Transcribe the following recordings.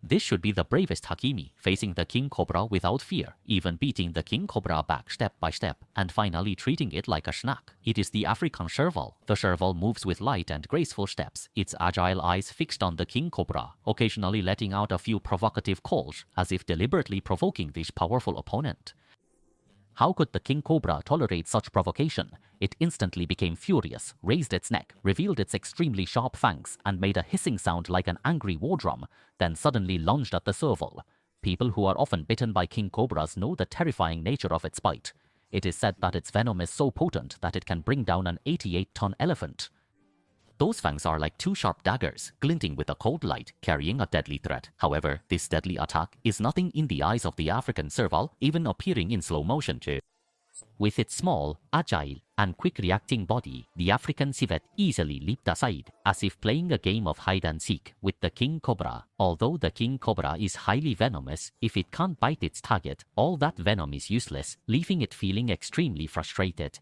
This should be the bravest Hakimi, facing the king cobra without fear, even beating the king cobra back step by step, and finally treating it like a snack. It is the African serval. The serval moves with light and graceful steps, its agile eyes fixed on the king cobra, occasionally letting out a few provocative calls, as if deliberately provoking this powerful opponent. How could the king cobra tolerate such provocation? It instantly became furious, raised its neck, revealed its extremely sharp fangs, and made a hissing sound like an angry war drum, then suddenly lunged at the serval. People who are often bitten by king cobras know the terrifying nature of its bite. It is said that its venom is so potent that it can bring down an 88-ton elephant. Those fangs are like two sharp daggers, glinting with a cold light, carrying a deadly threat. However, this deadly attack is nothing in the eyes of the African serval, even appearing in slow motion too. With its small, agile, and quick-reacting body, the African civet easily leaped aside, as if playing a game of hide-and-seek with the king cobra. Although the king cobra is highly venomous, if it can't bite its target, all that venom is useless, leaving it feeling extremely frustrated.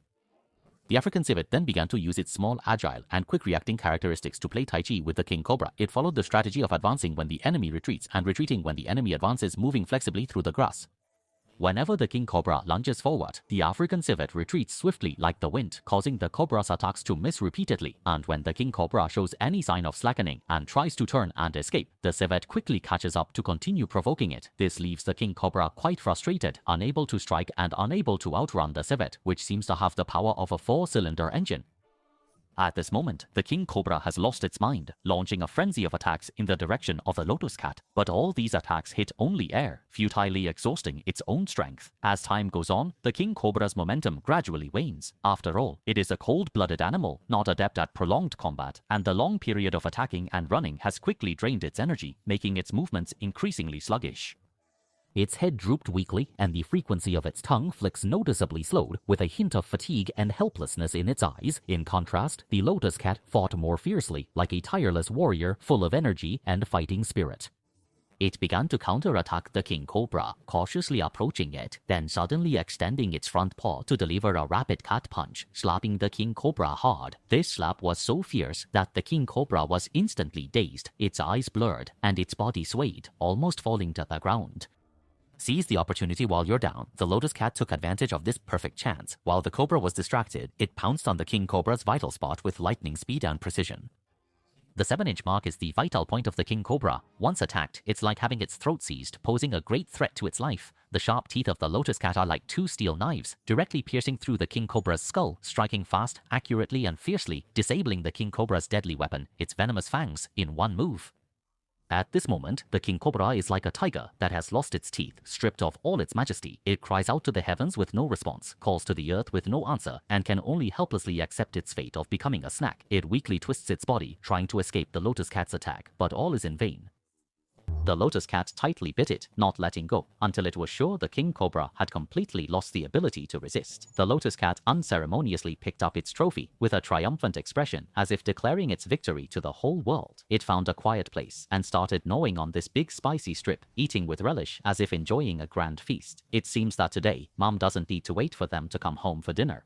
The African civet then began to use its small, agile, and quick-reacting characteristics to play Tai Chi with the king cobra. It followed the strategy of advancing when the enemy retreats and retreating when the enemy advances, moving flexibly through the grass. Whenever the king cobra lunges forward, the African civet retreats swiftly like the wind, causing the cobra's attacks to miss repeatedly. And when the king cobra shows any sign of slackening and tries to turn and escape, the civet quickly catches up to continue provoking it. This leaves the king cobra quite frustrated, unable to strike and unable to outrun the civet, which seems to have the power of a 4-cylinder engine. At this moment, the king cobra has lost its mind, launching a frenzy of attacks in the direction of the lotus cat. But all these attacks hit only air, futilely exhausting its own strength. As time goes on, the king cobra's momentum gradually wanes. After all, it is a cold-blooded animal, not adept at prolonged combat, and the long period of attacking and running has quickly drained its energy, making its movements increasingly sluggish. Its head drooped weakly, and the frequency of its tongue flicks noticeably slowed, with a hint of fatigue and helplessness in its eyes. In contrast, the lotus cat fought more fiercely, like a tireless warrior full of energy and fighting spirit. It began to counterattack the king cobra, cautiously approaching it, then suddenly extending its front paw to deliver a rapid cat punch, slapping the king cobra hard. This slap was so fierce that the king cobra was instantly dazed, its eyes blurred, and its body swayed, almost falling to the ground. Seize the opportunity while you're down. The lotus cat took advantage of this perfect chance. While the cobra was distracted, it pounced on the king cobra's vital spot with lightning speed and precision. The 7-inch mark is the vital point of the king cobra. Once attacked, it's like having its throat seized, posing a great threat to its life. The sharp teeth of the lotus cat are like two steel knives, directly piercing through the king cobra's skull, striking fast, accurately, and fiercely, disabling the king cobra's deadly weapon, its venomous fangs, in one move. At this moment, the king cobra is like a tiger that has lost its teeth, stripped of all its majesty. It cries out to the heavens with no response, calls to the earth with no answer, and can only helplessly accept its fate of becoming a snack. It weakly twists its body, trying to escape the lotus cat's attack, but all is in vain. The lotus cat tightly bit it, not letting go, until it was sure the king cobra had completely lost the ability to resist. The lotus cat unceremoniously picked up its trophy with a triumphant expression, as if declaring its victory to the whole world. It found a quiet place and started gnawing on this big spicy strip, eating with relish as if enjoying a grand feast. It seems that today, Mom doesn't need to wait for them to come home for dinner.